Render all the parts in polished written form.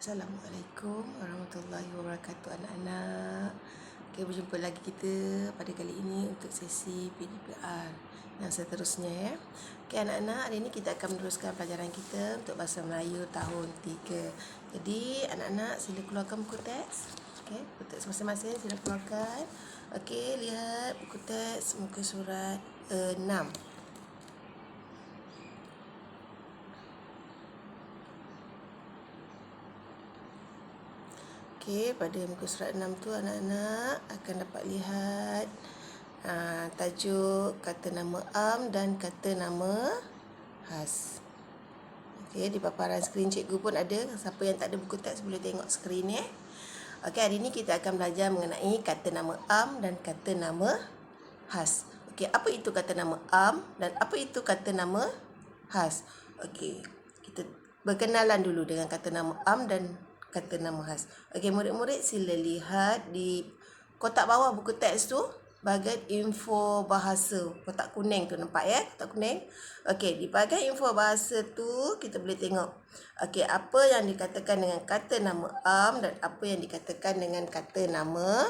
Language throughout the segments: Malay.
Assalamualaikum warahmatullahi wabarakatuh anak-anak. Okay, berjumpa lagi kita pada kali ini untuk sesi PDPR yang seterusnya ya. Okay, anak-anak, hari ini kita akan meneruskan pelajaran kita untuk Bahasa Melayu tahun 3. Jadi anak-anak sila keluarkan buku teks. Okay, buku teks masing-masing sila keluarkan. Okay, lihat buku teks muka surat 6. Okey, pada muka surat 6 tu anak-anak akan dapat lihat tajuk kata nama am dan kata nama khas. Okey, di paparan skrin cikgu pun ada. Siapa yang tak ada buku teks boleh tengok skrin ya. Okey, hari ini kita akan belajar mengenai kata nama am dan kata nama khas. Okey, apa itu kata nama am dan apa itu kata nama khas? Okey, kita berkenalan dulu dengan kata nama am dan kata nama khas. Okey, murid-murid sila lihat di kotak bawah buku teks tu bahagian info bahasa. Kotak kuning tu nampak ya? Kotak kuning. Okey, di bahagian info bahasa tu kita boleh tengok. Okey, apa yang dikatakan dengan kata nama am dan apa yang dikatakan dengan kata nama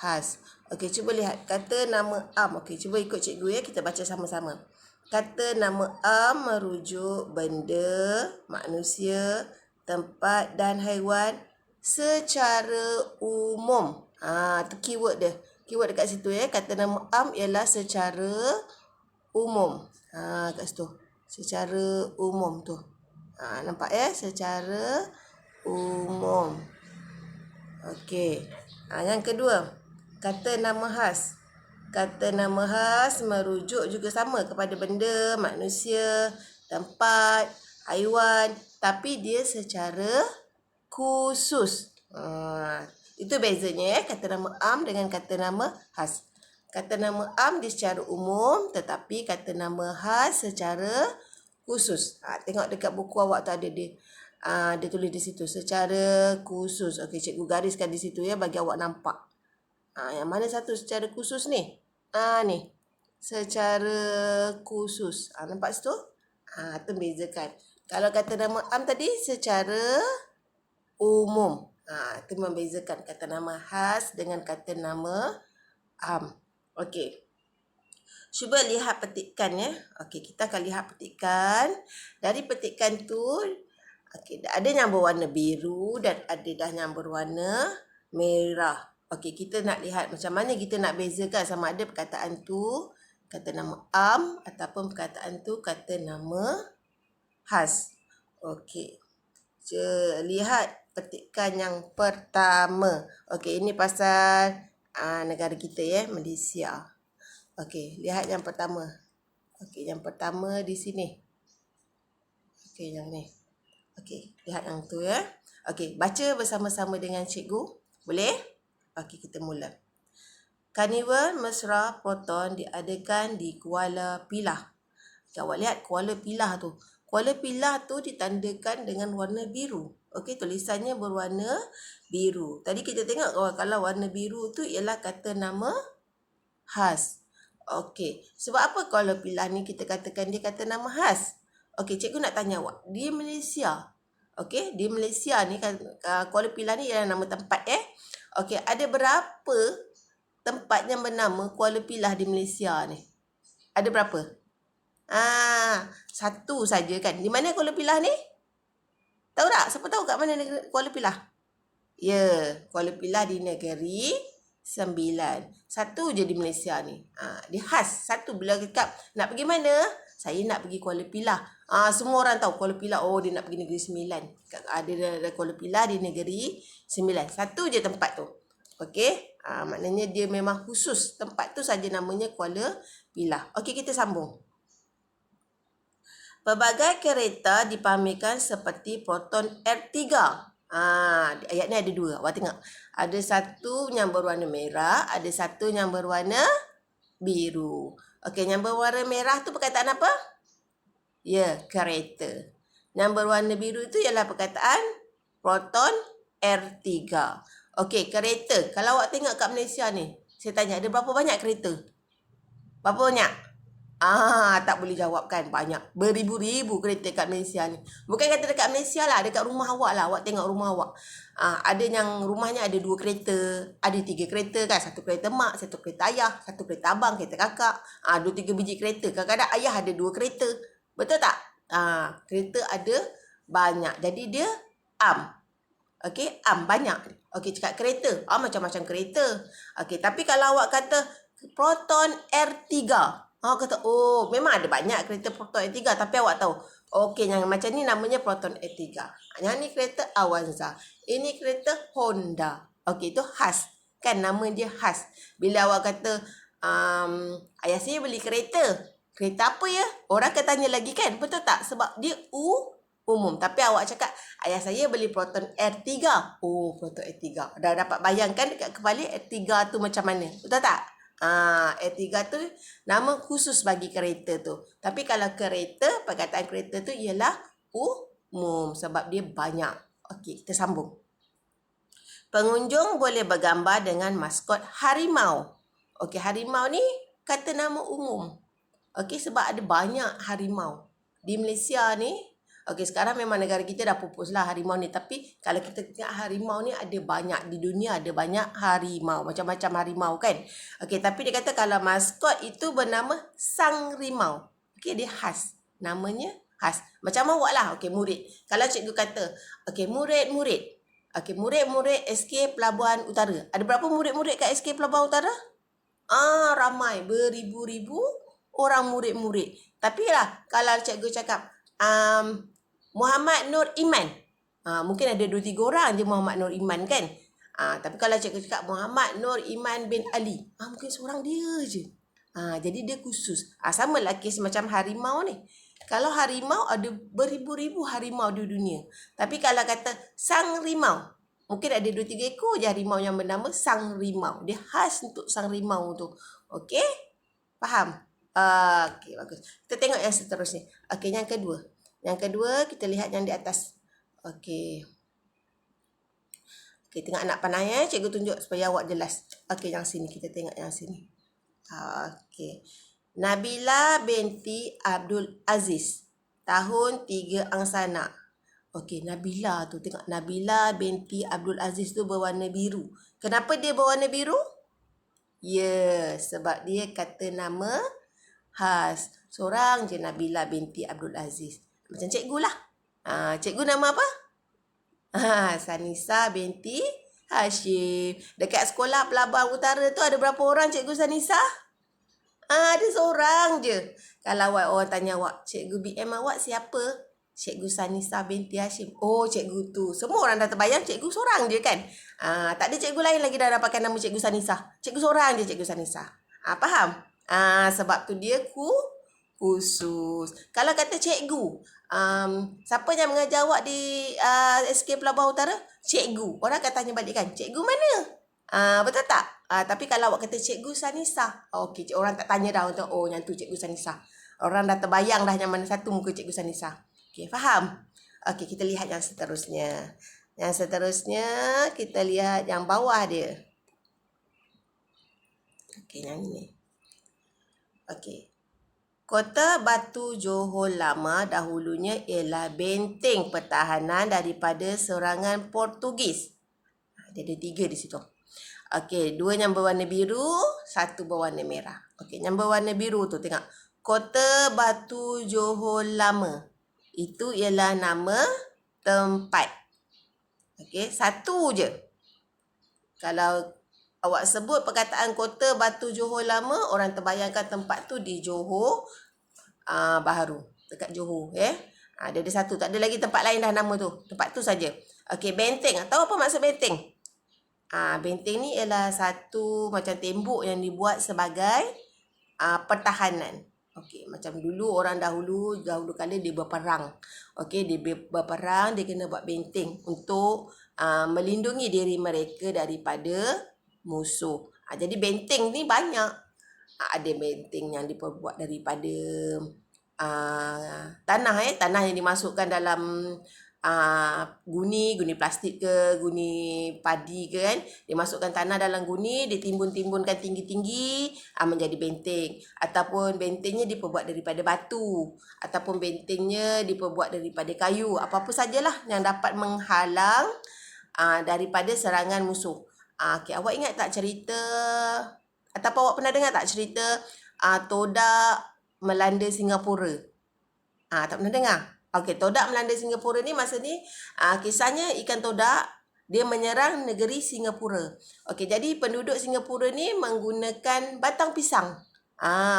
khas. Okey, cuba lihat kata nama am. Okey, cuba ikut cikgu ya, kita baca sama-sama. Kata nama am merujuk benda, manusia, tempat dan haiwan secara umum. Itu keyword dia. Keyword dekat situ ya. Kata nama am ialah secara umum. Kat situ. Secara umum tu. Nampak ya? Secara umum. Okey. Yang kedua, kata nama khas. Kata nama khas merujuk juga sama kepada benda, manusia, tempat, haiwan, tapi dia secara khusus. Itu bezanya ya, kata nama am dengan kata nama khas. Kata nama am dia secara umum, tetapi kata nama khas secara khusus. Tengok dekat buku awak tu ada dia. Dia tulis di situ secara khusus. Okey, cikgu gariskan di situ ya bagi awak nampak. Yang mana satu secara khusus ni? Ni. Secara khusus. Nampak situ? Itu bezakan. Kalau kata nama am tadi secara umum. Itu membezakan kata nama khas dengan kata nama am. Okey. Cuba lihat petikan ya. Okey, kita akan lihat petikan. Dari petikan tu, okey, ada yang berwarna biru dan ada dah yang berwarna merah. Okey, kita nak lihat macam mana kita nak bezakan sama ada perkataan tu kata nama am ataupun perkataan tu kata nama khas. Okey. Lihat petikan yang pertama. Okey, ini pasal negara kita ya, Malaysia. Okey, lihat yang pertama. Okey, yang pertama di sini. Okey, yang ni. Okey, lihat yang tu ya. Okey, baca bersama-sama dengan cikgu. Boleh? Okey, kita mula. Karnival Mesra Proton diadakan di Kuala Pilah. Okay, awak lihat Kuala Pilah tu. Kuala Pilah tu ditandakan dengan warna biru. Okey, tulisannya berwarna biru. Tadi kita tengok kalau warna biru tu ialah kata nama khas. Okey, sebab apa Kuala Pilah ni kita katakan dia kata nama khas? Okey, cikgu nak tanya awak. Di Malaysia. Okey, di Malaysia ni Kuala Pilah ni ialah nama tempat Okey, ada berapa tempat yang bernama Kuala Pilah di Malaysia ni? Ada berapa? Satu saja kan. Di mana Kuala Pilah ni? Tahu tak? Siapa tahu kat mana Kuala Pilah? Ya, Kuala Pilah di Negeri Sembilan. Satu je di Malaysia ni. Dia khas. Satu bila cakap nak pergi mana? Saya nak pergi Kuala Pilah. Semua orang tahu Kuala Pilah. Oh, dia nak pergi Negeri Sembilan. Ada Kuala Pilah di Negeri Sembilan. Satu je tempat tu. Okey. Maknanya dia memang khusus. Tempat tu saja namanya Kuala Pilah. Okey, kita sambung. Pelbagai kereta dipamerkan seperti Proton R3. Ayat ni ada dua. Awak tengok. Ada satu yang berwarna merah, ada satu yang berwarna biru. Okey, yang berwarna merah tu perkataan apa? Ya, kereta. Yang berwarna biru tu ialah perkataan Proton R3. Okey, kereta. Kalau awak tengok kat Malaysia ni, saya tanya, ada berapa banyak kereta? Berapa banyak? Tak boleh jawab kan. Banyak. Beribu-ribu kereta kat Malaysia ni. Bukan kata dekat Malaysia lah. Dekat rumah awak lah. Awak tengok rumah awak. Ada yang rumahnya ada 2 kereta. Ada 3 kereta kan. 1 kereta mak, 1 kereta ayah, 1 kereta abang, kereta kakak. 2-3 biji kereta. Kadang-kadang ayah ada 2 kereta. Betul tak? Kereta ada banyak. Jadi dia Okey, banyak. Okey, cakap kereta. Macam-macam kereta. Okey, tapi kalau awak kata Proton R3. Awak kata, memang ada banyak kereta Proton R3. Tapi awak tahu, okey, yang macam ni namanya Proton R3. Yang ni kereta Avanza. Ini kereta Honda. Okey, itu khas. Kan nama dia khas. Bila awak kata, ayah saya beli kereta. Kereta apa ya? Orang akan tanya lagi kan? Betul tak? Sebab dia umum. Tapi awak cakap, ayah saya beli Proton R3. Proton R3. Dah dapat bayangkan dekat kepala R3 tu macam mana. Betul tak? R3 tu nama khusus bagi kereta tu. Tapi kalau kereta, perkataan kereta tu ialah umum. Sebab dia banyak. Okey, kita sambung. Pengunjung boleh bergambar dengan maskot harimau. Okey, harimau ni kata nama umum. Okey, sebab ada banyak harimau. Di Malaysia ni, okey, sekarang memang negara kita dah pupus lah harimau ni. Tapi kalau kita tengok harimau ni ada banyak. Di dunia ada banyak harimau. Macam-macam harimau kan. Okey, tapi dia kata kalau maskot itu bernama sang rimau. Okey, dia khas. Namanya khas. Macam awak lah. Okey, murid. Kalau cikgu kata, okey, murid-murid. Okey, murid-murid SK Pelabuhan Utara. Ada berapa murid-murid kat SK Pelabuhan Utara? Ramai. Beribu-ribu orang murid-murid. Tapi lah, kalau cikgu cakap, Muhammad Nur Iman. Mungkin ada 2-3 orang je Muhammad Nur Iman kan. Tapi kalau cikgu cakap Muhammad Nur Iman bin Ali. Mungkin seorang dia je. Jadi dia khusus. Sama lah kes macam harimau ni. Kalau harimau ada beribu-ribu harimau di dunia. Tapi kalau kata sang rimau. Mungkin ada 2-3 ekor je harimau yang bernama sang rimau. Dia khas untuk sang rimau tu. Okey? Faham? Okey, bagus. Kita tengok yang seterusnya. Okey, yang kedua. Yang kedua, kita lihat yang di atas. Okey. Okey, tengok anak panah ya. Cikgu tunjuk supaya awak jelas. Okey, yang sini. Kita tengok yang sini. Okey. Nabila binti Abdul Aziz. Tahun 3 angsana. Okey, Nabila tu. Tengok, Nabila binti Abdul Aziz tu berwarna biru. Kenapa dia berwarna biru? Sebab dia kata nama khas. Seorang je Nabila binti Abdul Aziz. Macam cikgu lah. Cikgu nama apa? Sanisa binti Hashim. Dekat sekolah Pelabuhan Utara tu ada berapa orang cikgu Sanisa? Ada seorang je. Kalau orang tanya awak, cikgu BM awak siapa? Cikgu Sanisa binti Hashim. Cikgu tu. Semua orang dah terbayang cikgu seorang je kan? Tak ada cikgu lain lagi dah dapatkan nama cikgu Sanisa. Cikgu seorang je cikgu Sanisa. Faham? Sebab tu dia khusus. Kalau kata cikgu, siapa yang mengajar awak di SK Pelabuhan Utara? Cikgu. Orang akan tanya balik kan, cikgu mana? Betul tak? Tapi kalau awak kata cikgu Sanisa, okey, orang tak tanya dah untuk yang tu cikgu Sanisa. Orang dah terbayang dah yang mana satu muka cikgu Sanisa. Okey, faham? Okey, kita lihat yang seterusnya. Yang seterusnya kita lihat yang bawah dia. Okey, yang ini. Okey. Kota Batu Johor Lama dahulunya ialah benteng pertahanan daripada serangan Portugis. Dia ada 3 di situ. Okey, 2 yang berwarna biru, 1 berwarna merah. Okey, yang berwarna biru tu tengok. Kota Batu Johor Lama. Itu ialah nama tempat. Okey, 1 je. Kalau awak sebut perkataan Kota Batu Johor Lama, orang terbayangkan tempat tu di Johor Bahru. Dekat Johor. Dia ada 1. Tak ada lagi tempat lain dah nama tu. Tempat tu saja. Okey, benteng. Tahu apa maksud benteng? Benteng ni ialah satu macam tembok yang dibuat sebagai pertahanan. Okey, macam dulu orang dahulu kala dia berperang. Okey, dia berperang, dia kena buat benteng untuk melindungi diri mereka daripada musuh. Jadi benteng ni banyak. Ada benteng yang diperbuat daripada tanah yang dimasukkan dalam guni plastik ke, guni padi ke kan. Dia masukkan tanah dalam guni, dia timbun-timbunkan tinggi-tinggi menjadi benteng. Ataupun bentengnya diperbuat daripada batu. Ataupun bentengnya diperbuat daripada kayu. Apa-apa sajalah yang dapat menghalang daripada serangan musuh. Okay, awak ingat tak cerita, ataupun awak pernah dengar tak cerita Todak melanda Singapura? Tak pernah dengar? Okey, Todak melanda Singapura ni masa ni kisahnya ikan todak dia menyerang negeri Singapura. Okey, jadi penduduk Singapura ni menggunakan batang pisang.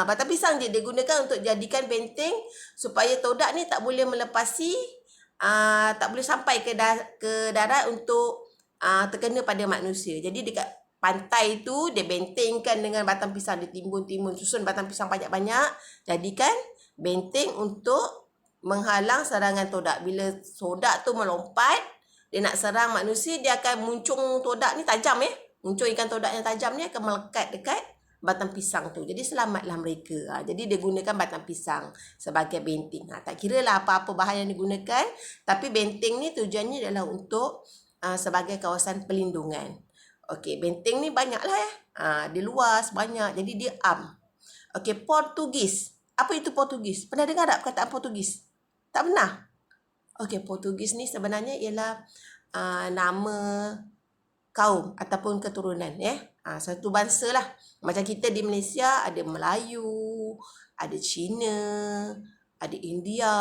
Batang pisang dia gunakan untuk jadikan benteng supaya todak ni tak boleh melepasi, tak boleh sampai ke darat untuk terkena pada manusia. Jadi dekat pantai tu dia bentengkan dengan batang pisang, dia timbun-timbun, susun batang pisang banyak-banyak, jadikan benteng untuk menghalang serangan todak. Bila todak tu melompat, dia nak serang manusia, dia akan muncung todak ni tajam muncung ikan todak yang tajam ni akan melekat dekat batang pisang tu. Jadi selamatlah mereka. Jadi dia gunakan batang pisang sebagai benteng. Tak kira lah apa-apa bahan yang digunakan, tapi benteng ni tujuannya adalah untuk sebagai kawasan pelindungan. Okey, benteng ni banyak lah dia luas, banyak. Jadi dia Okey, Portugis. Apa itu Portugis? Pernah dengar tak perkataan Portugis? Tak pernah? Okey, Portugis ni sebenarnya ialah nama kaum ataupun keturunan satu bangsa lah. Macam kita di Malaysia ada Melayu, ada Cina, ada India.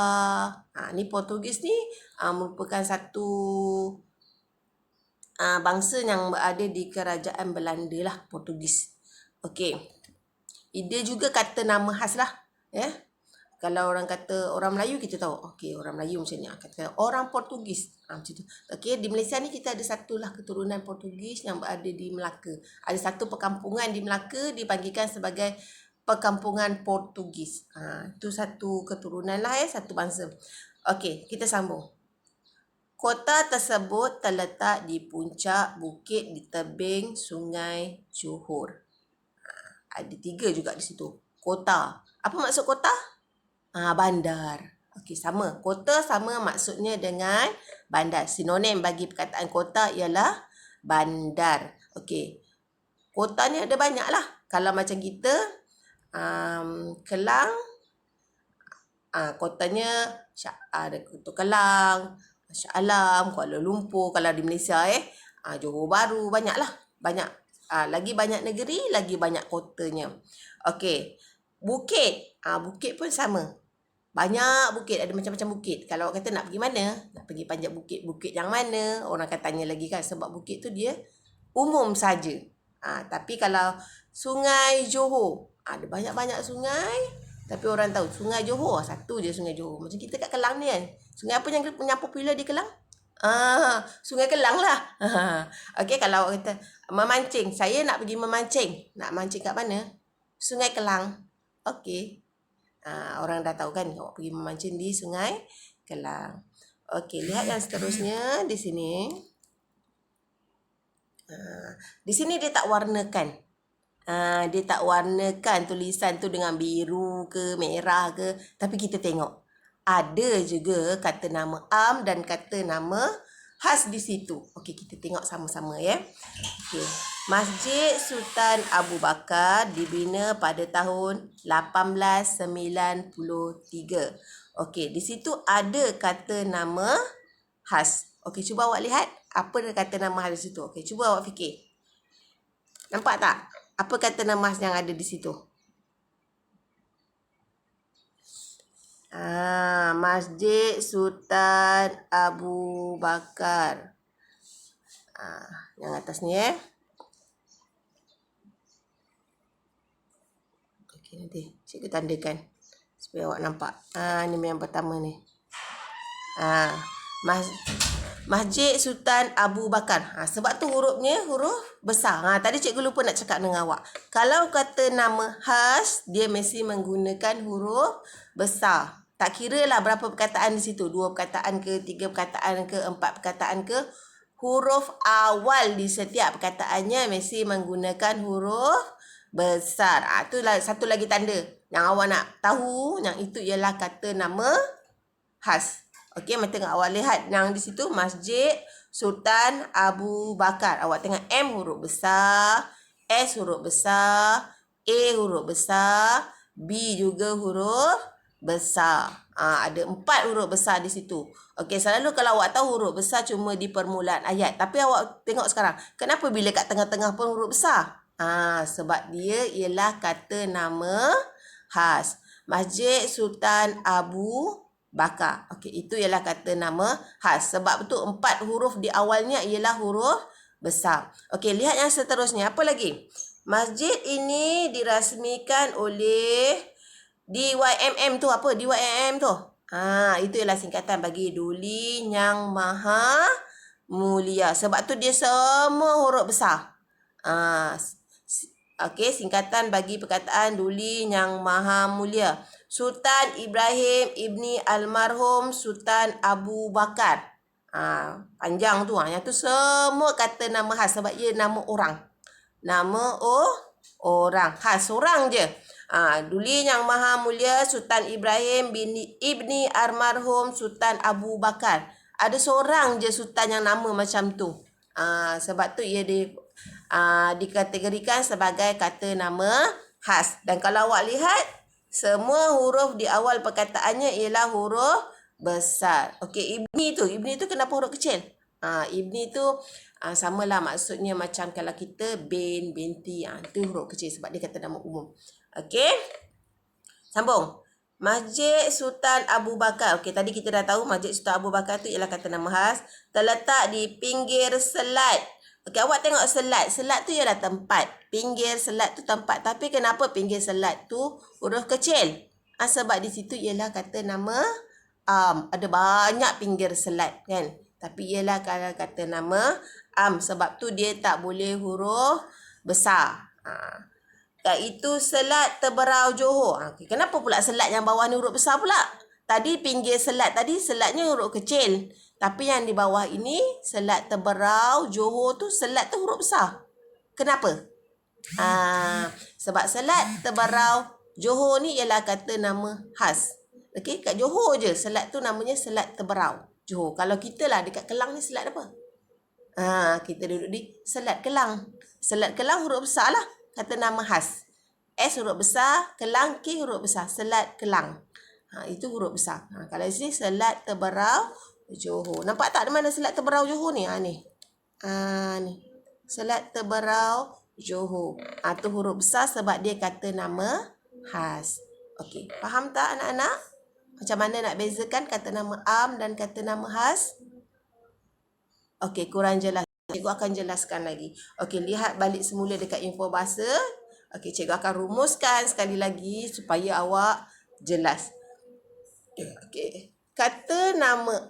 Ni Portugis ni merupakan satu bangsa yang berada di kerajaan Belanda lah, Portugis. Okey. Dia juga kata nama khas lah. Kalau orang kata orang Melayu, kita tahu. Okey, orang Melayu macam ni. Kata orang Portugis. Macam tu. Okey, di Malaysia ni kita ada satulah keturunan Portugis yang berada di Melaka. Ada satu perkampungan di Melaka dipanggilkan sebagai perkampungan Portugis. Itu satu keturunan lah satu bangsa. Okey, kita sambung. Kota tersebut terletak di puncak bukit di tebing Sungai Johor. Ada 3 juga di situ. Kota. Apa maksud kota? Bandar. Okey, sama. Kota sama maksudnya dengan bandar. Sinonim bagi perkataan kota ialah bandar. Okey. Kota ni ada banyak lah. Kalau macam kita, Kelang, kotanya ada Kota Kelang, Shah Alam, Kuala Lumpur. Kalau di Malaysia Johor Bahru, banyaklah. Banyak. Lagi banyak negeri, lagi banyak kotanya. Okey. Bukit. Bukit pun sama. Banyak bukit, ada macam-macam bukit. Kalau awak kata nak pergi mana? Nak pergi panjat bukit. Bukit yang mana? Orang akan tanya lagi kan, sebab bukit tu dia umum saja. Tapi kalau Sungai Johor, ada banyak-banyak sungai. Tapi orang tahu Sungai Johor, satu je Sungai Johor. Macam kita kat Kelang ni kan. Sungai apa yang popular di Kelang? Sungai Kelang lah. Okey, kalau awak kata memancing, saya nak pergi memancing. Nak mancing kat mana? Sungai Kelang. Okey. Orang dah tahu kan, awak pergi memancing di Sungai Kelang. Okey, lihat yang seterusnya di sini. Di sini dia tak warnakan. Dia tak warnakan tulisan tu dengan biru ke merah ke, tapi kita tengok ada juga kata nama dan kata nama khas di situ. Okey, kita tengok sama-sama Okey. Masjid Sultan Abu Bakar dibina pada tahun 1893. Okey, di situ ada kata nama khas. Okey, cuba awak lihat apa kata nama khas di situ. Okey, cuba awak fikir. Nampak tak? Apa kata nama khas yang ada di situ? Masjid Sultan Abu Bakar. Yang atas ni Okey, nanti cikgu tandakan supaya awak nampak. Ni yang pertama ni. Masjid Sultan Abu Bakar. Sebab tu hurufnya huruf besar. Tadi cikgu lupa nak cakap dengan awak. Kalau kata nama khas, dia mesti menggunakan huruf besar. Tak kira lah berapa perkataan di situ. 2 perkataan ke, 3 perkataan ke, 4 perkataan ke. Huruf awal di setiap perkataannya mesti menggunakan huruf besar. Itulah satu lagi tanda yang awak nak tahu, yang itu ialah kata nama khas. Okey, tengok awak lihat yang di situ Masjid Sultan Abu Bakar. Awak tengok M huruf besar, S huruf besar, A huruf besar, B juga huruf besar. Ada 4 huruf besar di situ. Okey, selalu kalau awak tahu huruf besar cuma di permulaan ayat. Tapi awak tengok sekarang, kenapa bila kat tengah-tengah pun huruf besar? Sebab dia ialah kata nama khas. Masjid Sultan Abu Bakar. Okey, itu ialah kata nama khas. Sebab tu 4 huruf di awalnya ialah huruf besar. Okey, lihat yang seterusnya. Apa lagi? Masjid ini dirasmikan oleh DYMM tu apa? DYMM tu. Itu ialah singkatan bagi Duli Yang Maha Mulia. Sebab tu dia semua huruf besar. Okey, singkatan bagi perkataan Duli Yang Maha Mulia. Sultan Ibrahim Ibni Almarhum Sultan Abu Bakar. Panjang tu. Yang tu semua kata nama khas sebab ia nama orang. Nama orang. Khas orang je. Duli Yang Maha Mulia Sultan Ibrahim Ibni Almarhum Sultan Abu Bakar. Ada seorang je sultan yang nama macam tu. Sebab tu ia dikategorikan sebagai kata nama khas. Dan kalau awak lihat, semua huruf di awal perkataannya ialah huruf besar. Okey, Ibni tu kenapa huruf kecil? Ibni tu samalah maksudnya macam kalau kita binti. Itu huruf kecil sebab dia kata nama umum. Okey. Sambung. Masjid Sultan Abu Bakar. Okey, tadi kita dah tahu Masjid Sultan Abu Bakar tu ialah kata nama khas. Terletak di pinggir selat. Okey, awak tengok selat. Selat tu ialah tempat. Pinggir selat tu tempat. Tapi kenapa pinggir selat tu huruf kecil? Sebab di situ ialah kata nama ada banyak pinggir selat kan. Tapi ialah kalau kata nama sebab tu dia tak boleh huruf besar. Iaitu Selat Teberau Johor. Kenapa pula selat yang bawah ni huruf besar pula? Tadi pinggir selat tadi selatnya huruf kecil. Tapi yang di bawah ini Selat Teberau Johor tu selat tu huruf besar. Kenapa? Sebab Selat Teberau Johor ni ialah kata nama khas. Okey, kat Johor je selat tu namanya Selat Teberau Johor. Kalau kita lah dekat Kelang ni selat apa? Kita duduk di Selat Kelang. Selat Kelang huruf besar lah. Kata nama khas. S huruf besar, Kelang, K huruf besar. Selat Kelang. Itu huruf besar. Kalau di sini Selat Teberau Johor. Nampak tak di mana Selat Teberau Johor ni? Ni. Selat Teberau Johor. Tu huruf besar sebab dia kata nama khas. Okey, faham tak anak-anak? Macam mana nak bezakan kata nama dan kata nama khas? Okey, kurang jelas. Cikgu akan jelaskan lagi. Okey, lihat balik semula dekat info bahasa. Okey, cikgu akan rumuskan sekali lagi supaya awak jelas. Okey. Kata nama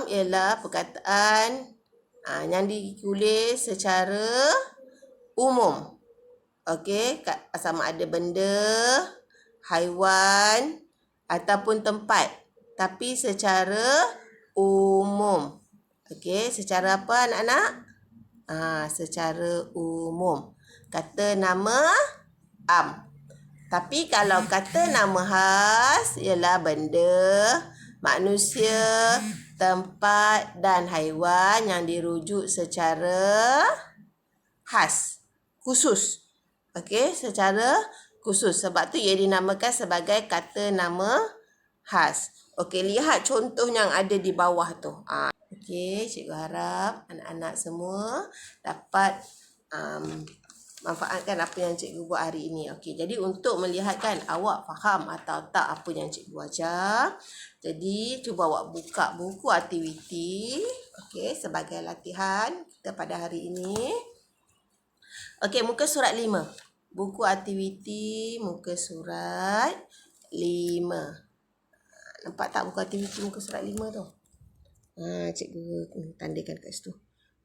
ialah perkataan yang ditulis secara umum. Okey, sama ada benda, haiwan ataupun tempat. Tapi secara umum. Okey, secara apa anak-anak? Secara umum. Kata nama Tapi kalau kata nama khas ialah benda, manusia, tempat dan haiwan yang dirujuk secara khas, khusus. Okey, secara khusus. Sebab tu ia dinamakan sebagai kata nama khas. Okey, lihat contoh yang ada di bawah tu. Okey, cikgu harap anak-anak semua dapat manfaatkan apa yang cikgu buat hari ini. Okey, jadi untuk melihatkan awak faham atau tak apa yang cikgu ajar, jadi cuba awak buka buku aktiviti, okey, sebagai latihan kita pada hari ini. Okey, muka surat 5. Buku aktiviti muka surat 5. Nampak tak buku aktiviti muka surat 5 tu? Cikgu tandakan kat situ.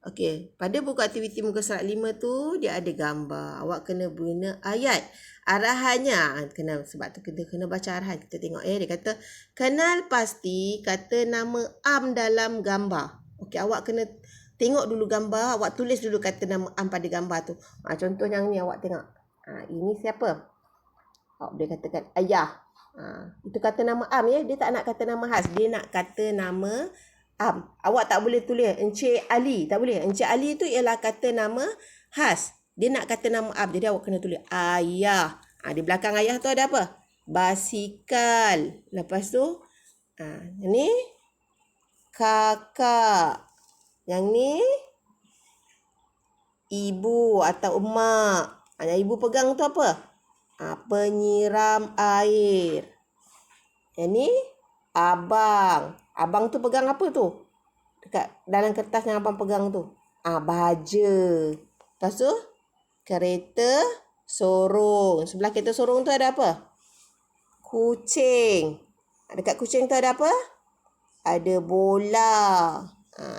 Okey, pada buku aktiviti muka surat 5 tu dia ada gambar. Awak kena guna ayat. Arahannya sebab tu kita kena baca arahan. Kita tengok dia kata kenal pasti kata nama dalam gambar. Okey, awak kena tengok dulu gambar, awak tulis dulu kata nama pada gambar tu. Contoh yang ni awak tengok. Ini siapa? Awak boleh katakan ayah. Itu kata nama am ya. Dia tak nak kata nama khas. Dia nak kata nama am. Awak tak boleh tulis Encik Ali. Tak boleh. Encik Ali tu ialah kata nama khas. Dia nak kata nama am. Jadi awak kena tulis ayah. Di belakang ayah tu ada apa? Basikal. Lepas tu, ni kakak. Yang ni ibu atau emak. Yang ibu pegang tu apa? Penyiram air. Yang ni abang. Abang tu pegang apa tu? Dekat dalam kertas yang abang pegang tu. Baja. Lepas tu kereta sorong. Sebelah kereta sorong tu ada apa? Kucing. Dekat kucing tu ada apa? Ada bola.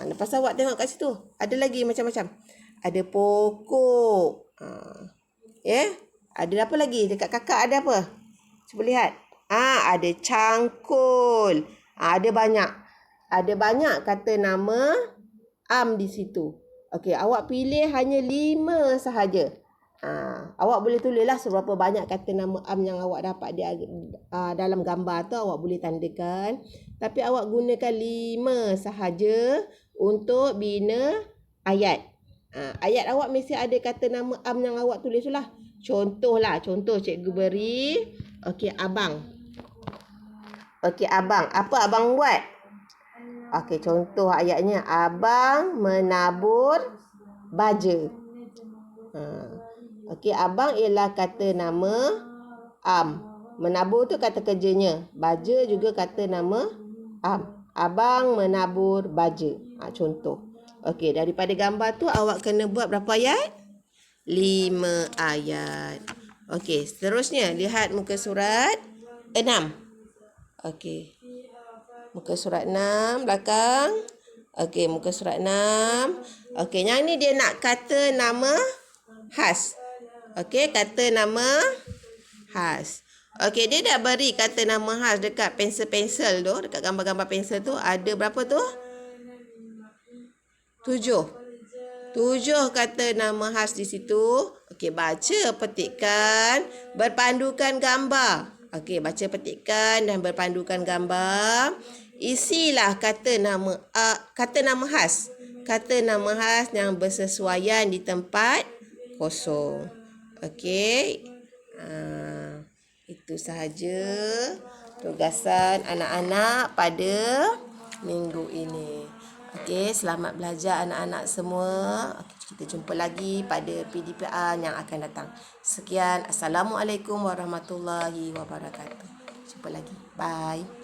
Lepas tu awak tengok kat situ. Ada lagi macam-macam. Ada pokok. Ada apa lagi? Dekat kakak ada apa? Cuba lihat. Ada cangkul. Ada banyak. Ada banyak kata nama am di situ. Okey, awak pilih hanya 5 sahaja. Awak boleh tulislah seberapa banyak kata nama am yang awak dapat di dalam gambar tu, awak boleh tandakan. Tapi awak gunakan 5 sahaja untuk bina ayat. Ayat awak mesti ada kata nama am yang awak tulis tu lah. Contoh cikgu beri. Okey, abang. Apa abang buat? Okey, contoh ayatnya. Abang menabur baja. Okey, abang ialah kata nama am. Menabur tu kata kerjanya. Baja juga kata nama am. Abang menabur baja. Contoh. Okey, daripada gambar tu awak kena buat berapa ayat? 5 ayat. Okey, seterusnya lihat muka surat 6. Okey. Muka surat 6 belakang. Okey, muka surat 6. Okey, yang ni dia nak kata nama khas. Okey, kata nama khas. Okey, dia dah beri kata nama khas dekat pensel-pensel tu, dekat gambar-gambar pensel tu. Ada berapa tu? 7 kata nama khas di situ. Okey, baca, petikkan, berpandukan gambar. Okey, baca, petikkan dan berpandukan gambar. Isilah kata nama khas. Kata nama khas yang bersesuaian di tempat kosong. Okey. Itu sahaja tugasan anak-anak pada minggu ini. Okey, selamat belajar anak-anak semua. Okey, kita jumpa lagi pada PDPA yang akan datang. Sekian. Assalamualaikum warahmatullahi wabarakatuh. Jumpa lagi. Bye.